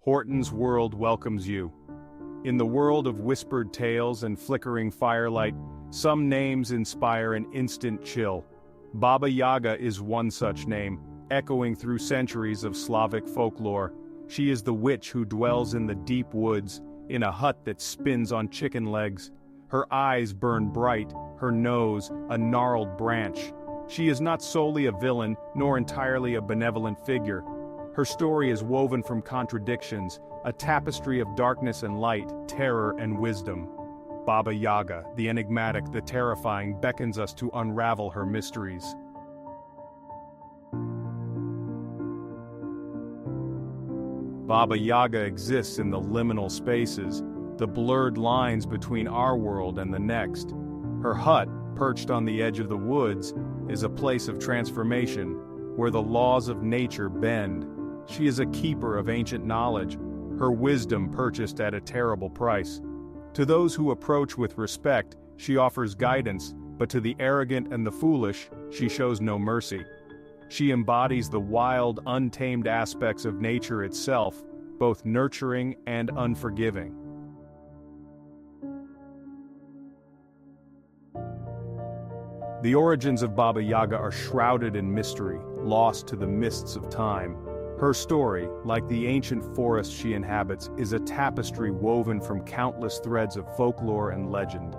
Horton's world welcomes you. In the world of whispered tales and flickering firelight, some names inspire an instant chill. Baba Yaga is one such name, echoing through centuries of Slavic folklore. She is the witch who dwells in the deep woods, in a hut that spins on chicken legs. Her eyes burn bright, her nose a gnarled branch. She is not solely a villain, nor entirely a benevolent figure. Her story is woven from contradictions, a tapestry of darkness and light, terror and wisdom. Baba Yaga, the enigmatic, the terrifying, beckons us to unravel her mysteries. Baba Yaga exists in the liminal spaces, the blurred lines between our world and the next. Her hut, perched on the edge of the woods, is a place of transformation, where the laws of nature bend. She is a keeper of ancient knowledge, her wisdom purchased at a terrible price. To those who approach with respect, she offers guidance, but to the arrogant and the foolish, she shows no mercy. She embodies the wild, untamed aspects of nature itself, both nurturing and unforgiving. The origins of Baba Yaga are shrouded in mystery, lost to the mists of time. Her story, like the ancient forest she inhabits, is a tapestry woven from countless threads of folklore and legend.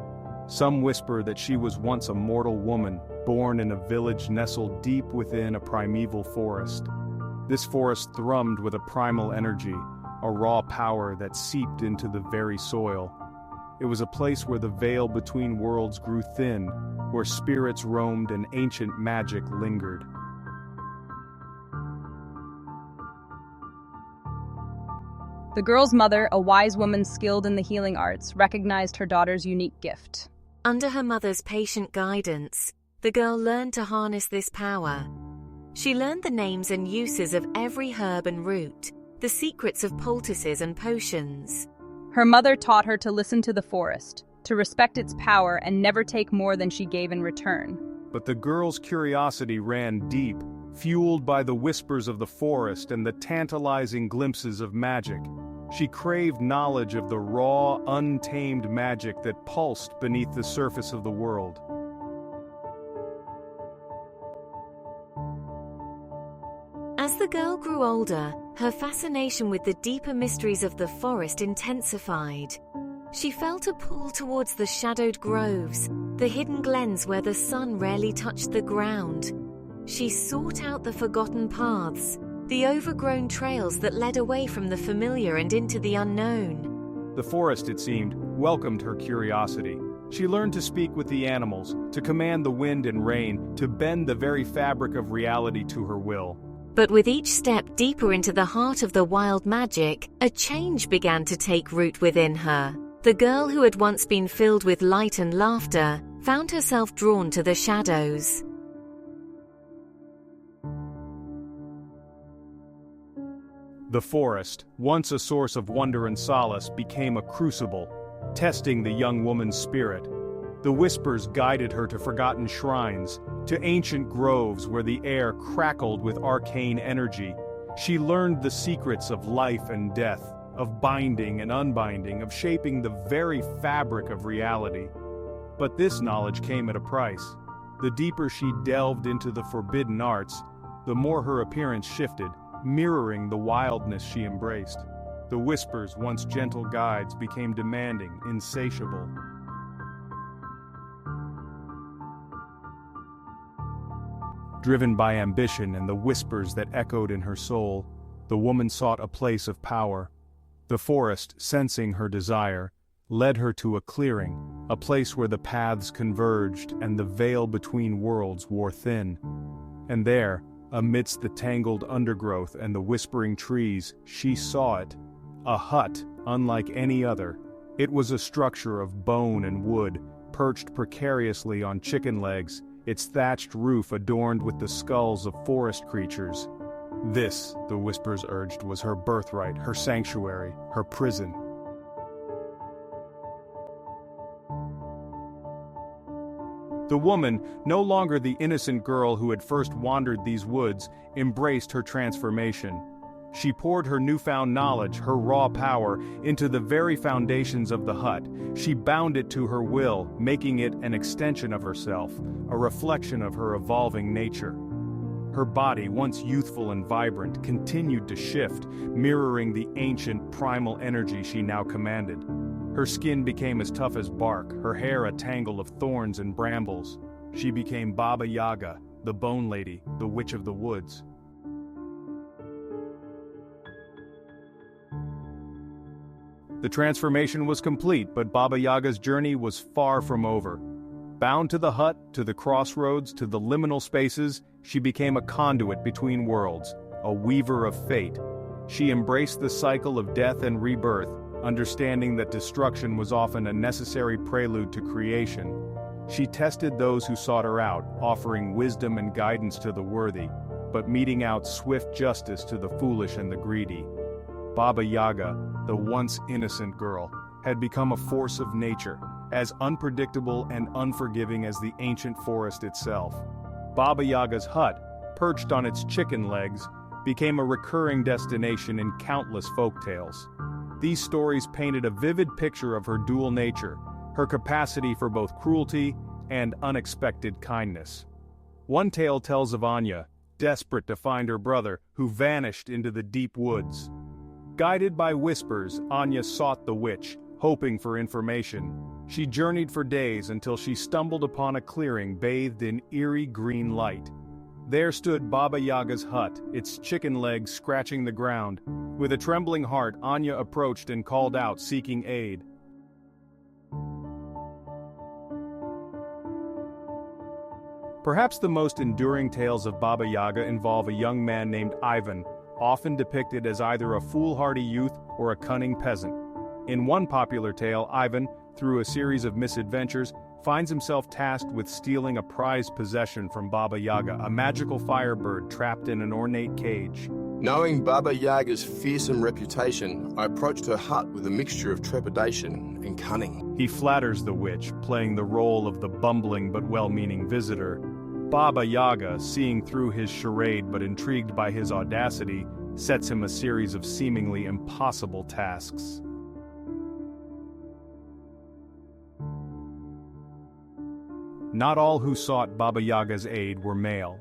Some whisper that she was once a mortal woman, born in a village nestled deep within a primeval forest. This forest thrummed with a primal energy, a raw power that seeped into the very soil. It was a place where the veil between worlds grew thin, where spirits roamed and ancient magic lingered. The girl's mother, a wise woman skilled in the healing arts, recognized her daughter's unique gift. Under her mother's patient guidance, the girl learned to harness this power. She learned the names and uses of every herb and root, the secrets of poultices and potions. Her mother taught her to listen to the forest, to respect its power and never take more than she gave in return. But the girl's curiosity ran deep, fueled by the whispers of the forest and the tantalizing glimpses of magic. She craved knowledge of the raw, untamed magic that pulsed beneath the surface of the world. As the girl grew older, her fascination with the deeper mysteries of the forest intensified. She felt a pull towards the shadowed groves, the hidden glens where the sun rarely touched the ground. She sought out the forgotten paths, the overgrown trails that led away from the familiar and into the unknown. The forest, it seemed, welcomed her curiosity. She learned to speak with the animals, to command the wind and rain, to bend the very fabric of reality to her will. But with each step deeper into the heart of the wild magic, a change began to take root within her. The girl who had once been filled with light and laughter found herself drawn to the shadows. The forest, once a source of wonder and solace, became a crucible, testing the young woman's spirit. The whispers guided her to forgotten shrines, to ancient groves where the air crackled with arcane energy. She learned the secrets of life and death, of binding and unbinding, of shaping the very fabric of reality. But this knowledge came at a price. The deeper she delved into the forbidden arts, the more her appearance shifted, mirroring the wildness she embraced. The whispers, once gentle guides, became demanding, insatiable. Driven by ambition and the whispers that echoed in her soul, the woman sought a place of power. The forest, sensing her desire, led her to a clearing, a place where the paths converged and the veil between worlds wore thin. And there, amidst the tangled undergrowth and the whispering trees, she saw it. A hut, unlike any other. It was a structure of bone and wood, perched precariously on chicken legs, its thatched roof adorned with the skulls of forest creatures. This, the whispers urged, was her birthright, her sanctuary, her prison. The woman, no longer the innocent girl who had first wandered these woods, embraced her transformation. She poured her newfound knowledge, her raw power, into the very foundations of the hut. She bound it to her will, making it an extension of herself, a reflection of her evolving nature. Her body, once youthful and vibrant, continued to shift, mirroring the ancient, primal energy she now commanded. Her skin became as tough as bark, her hair a tangle of thorns and brambles. She became Baba Yaga, the Bone Lady, the Witch of the Woods. The transformation was complete, but Baba Yaga's journey was far from over. Bound to the hut, to the crossroads, to the liminal spaces, she became a conduit between worlds, a weaver of fate. She embraced the cycle of death and rebirth, understanding that destruction was often a necessary prelude to creation. She tested those who sought her out, offering wisdom and guidance to the worthy, but meting out swift justice to the foolish and the greedy. Baba Yaga, the once innocent girl, had become a force of nature, as unpredictable and unforgiving as the ancient forest itself. Baba Yaga's hut, perched on its chicken legs, became a recurring destination in countless folktales. These stories painted a vivid picture of her dual nature, her capacity for both cruelty and unexpected kindness. One tale tells of Anya, desperate to find her brother, who vanished into the deep woods. Guided by whispers, Anya sought the witch, hoping for information. She journeyed for days until she stumbled upon a clearing bathed in eerie green light. There stood Baba Yaga's hut, its chicken legs scratching the ground. With a trembling heart, Anya approached and called out, seeking aid. Perhaps the most enduring tales of Baba Yaga involve a young man named Ivan, often depicted as either a foolhardy youth or a cunning peasant. In one popular tale, Ivan, through a series of misadventures, finds himself tasked with stealing a prized possession from Baba Yaga, a magical firebird trapped in an ornate cage. Knowing Baba Yaga's fearsome reputation, I approached her hut with a mixture of trepidation and cunning. He flatters the witch, playing the role of the bumbling but well-meaning visitor. Baba Yaga, seeing through his charade but intrigued by his audacity, sets him a series of seemingly impossible tasks. Not all who sought Baba Yaga's aid were male.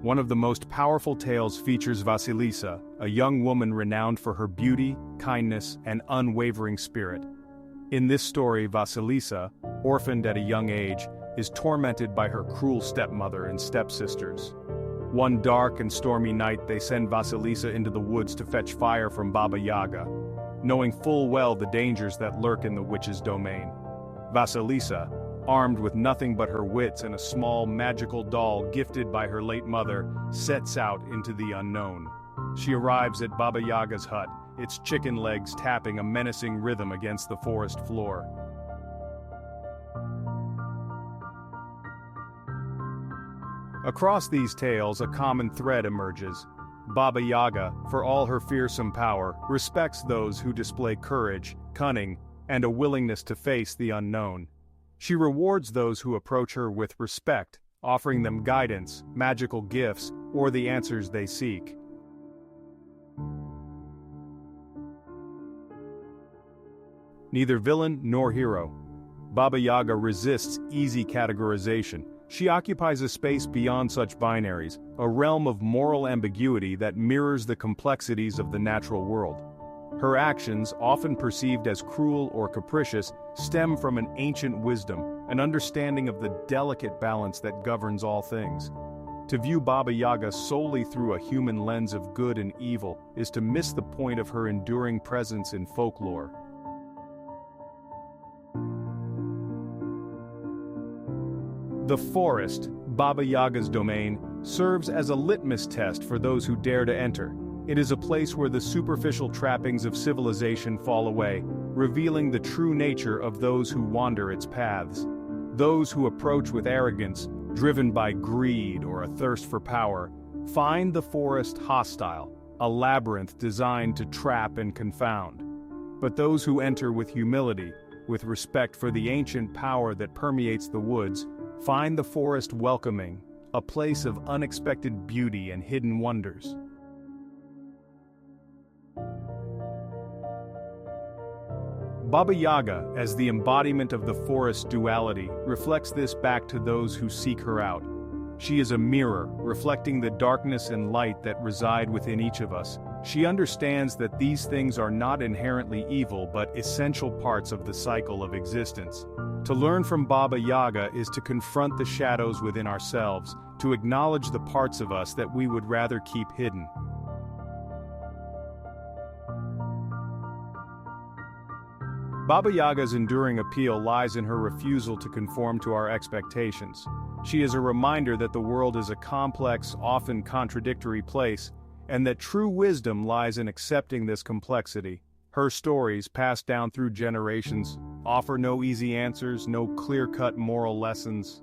One of the most powerful tales features Vasilisa, a young woman renowned for her beauty, kindness, and unwavering spirit. In this story, Vasilisa, orphaned at a young age, is tormented by her cruel stepmother and stepsisters. One dark and stormy night, they send Vasilisa into the woods to fetch fire from Baba Yaga, knowing full well the dangers that lurk in the witch's domain. Vasilisa, armed with nothing but her wits and a small magical doll gifted by her late mother, sets out into the unknown. She arrives at Baba Yaga's hut, its chicken legs tapping a menacing rhythm against the forest floor. Across these tales, a common thread emerges. Baba Yaga, for all her fearsome power, respects those who display courage, cunning, and a willingness to face the unknown. She rewards those who approach her with respect, offering them guidance, magical gifts, or the answers they seek. Neither villain nor hero, Baba Yaga resists easy categorization. She occupies a space beyond such binaries, a realm of moral ambiguity that mirrors the complexities of the natural world. Her actions, often perceived as cruel or capricious, stem from an ancient wisdom, an understanding of the delicate balance that governs all things. To view Baba Yaga solely through a human lens of good and evil is to miss the point of her enduring presence in folklore. The forest, Baba Yaga's domain, serves as a litmus test for those who dare to enter. It is a place where the superficial trappings of civilization fall away, revealing the true nature of those who wander its paths. Those who approach with arrogance, driven by greed or a thirst for power, find the forest hostile, a labyrinth designed to trap and confound. But those who enter with humility, with respect for the ancient power that permeates the woods, find the forest welcoming, a place of unexpected beauty and hidden wonders. Baba Yaga, as the embodiment of the forest duality, reflects this back to those who seek her out. She is a mirror, reflecting the darkness and light that reside within each of us. She understands that these things are not inherently evil but essential parts of the cycle of existence. To learn from Baba Yaga is to confront the shadows within ourselves, to acknowledge the parts of us that we would rather keep hidden. Baba Yaga's enduring appeal lies in her refusal to conform to our expectations. She is a reminder that the world is a complex, often contradictory place, and that true wisdom lies in accepting this complexity. Her stories, passed down through generations, offer no easy answers, no clear-cut moral lessons.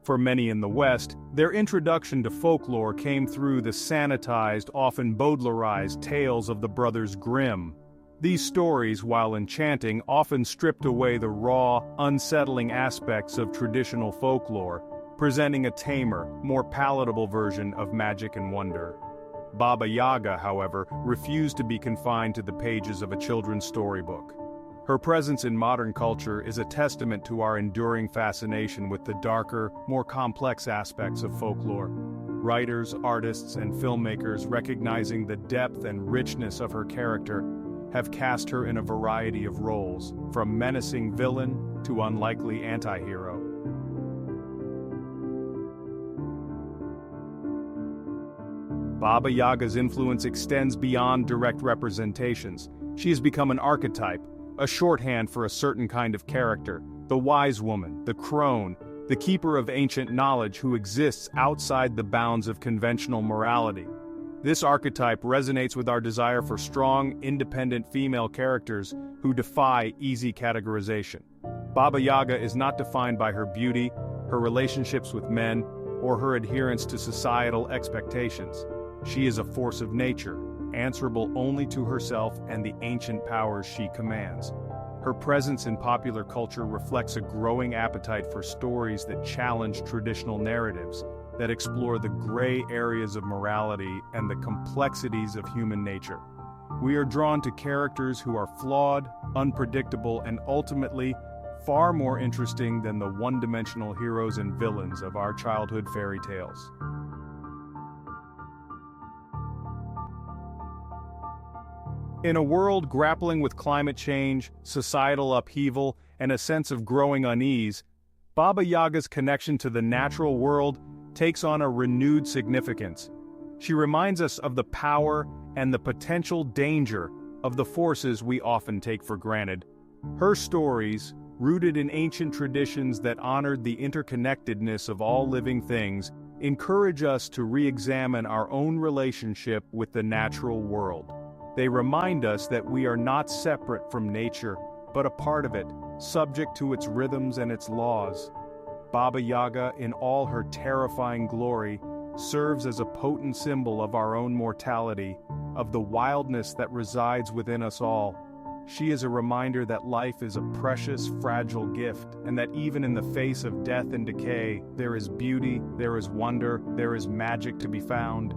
For many in the West, their introduction to folklore came through the sanitized, often Baudelarized tales of the Brothers Grimm. These stories, while enchanting, often stripped away the raw, unsettling aspects of traditional folklore, presenting a tamer, more palatable version of magic and wonder. Baba Yaga, however, refused to be confined to the pages of a children's storybook. Her presence in modern culture is a testament to our enduring fascination with the darker, more complex aspects of folklore. Writers, artists, and filmmakers, recognizing the depth and richness of her character, have cast her in a variety of roles, from menacing villain to unlikely anti-hero. Baba Yaga's influence extends beyond direct representations. She has become an archetype, a shorthand for a certain kind of character, the wise woman, the crone, the keeper of ancient knowledge who exists outside the bounds of conventional morality. This archetype resonates with our desire for strong, independent female characters who defy easy categorization. Baba Yaga is not defined by her beauty, her relationships with men, or her adherence to societal expectations. She is a force of nature, answerable only to herself and the ancient powers she commands. Her presence in popular culture reflects a growing appetite for stories that challenge traditional narratives, that explore the gray areas of morality and the complexities of human nature. We are drawn to characters who are flawed, unpredictable, and ultimately far more interesting than the one-dimensional heroes and villains of our childhood fairy tales. In a world grappling with climate change, societal upheaval, and a sense of growing unease, Baba Yaga's connection to the natural world takes on a renewed significance. She reminds us of the power and the potential danger of the forces we often take for granted. Her stories, rooted in ancient traditions that honored the interconnectedness of all living things, encourage us to re-examine our own relationship with the natural world. They remind us that we are not separate from nature, but a part of it, subject to its rhythms and its laws. Baba Yaga, in all her terrifying glory, serves as a potent symbol of our own mortality, of the wildness that resides within us all. She is a reminder that life is a precious, fragile gift, and that even in the face of death and decay, there is beauty, there is wonder, there is magic to be found.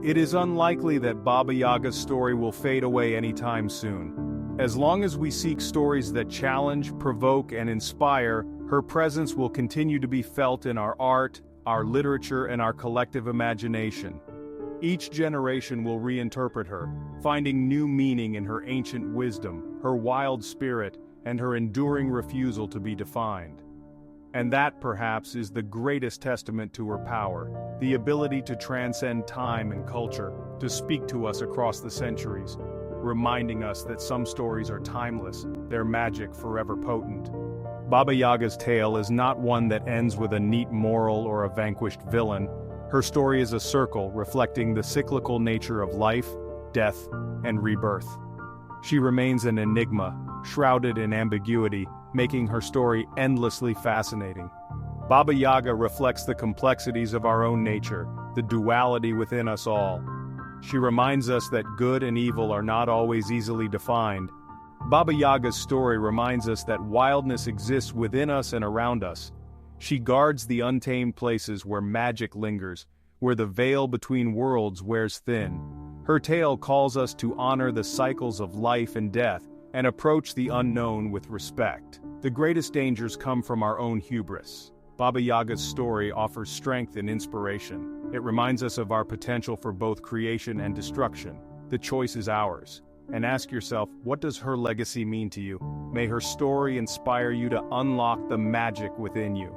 It is unlikely that Baba Yaga's story will fade away anytime soon. As long as we seek stories that challenge, provoke, and inspire, her presence will continue to be felt in our art, our literature, and our collective imagination. Each generation will reinterpret her, finding new meaning in her ancient wisdom, her wild spirit, and her enduring refusal to be defined. And that, perhaps, is the greatest testament to her power, the ability to transcend time and culture, to speak to us across the centuries, reminding us that some stories are timeless, their magic forever potent. Baba Yaga's tale is not one that ends with a neat moral or a vanquished villain. Her story is a circle reflecting the cyclical nature of life, death, and rebirth. She remains an enigma, shrouded in ambiguity, making her story endlessly fascinating. Baba Yaga reflects the complexities of our own nature, the duality within us all. She reminds us that good and evil are not always easily defined. Baba Yaga's story reminds us that wildness exists within us and around us. She guards the untamed places where magic lingers, where the veil between worlds wears thin. Her tale calls us to honor the cycles of life and death, and approach the unknown with respect. The greatest dangers come from our own hubris. Baba Yaga's story offers strength and inspiration. It reminds us of our potential for both creation and destruction. The choice is ours. And ask yourself, what does her legacy mean to you? May her story inspire you to unlock the magic within you.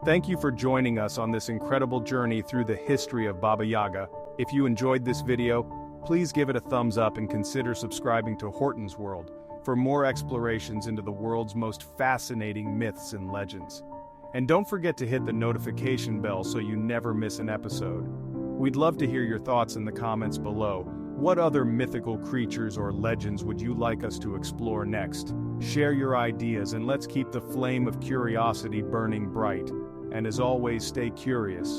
Thank you for joining us on this incredible journey through the history of Baba Yaga. If you enjoyed this video, please give it a thumbs up and consider subscribing to Horton's World for more explorations into the world's most fascinating myths and legends. And don't forget to hit the notification bell so you never miss an episode. We'd love to hear your thoughts in the comments below. What other mythical creatures or legends would you like us to explore next? Share your ideas and let's keep the flame of curiosity burning bright. And as always, stay curious.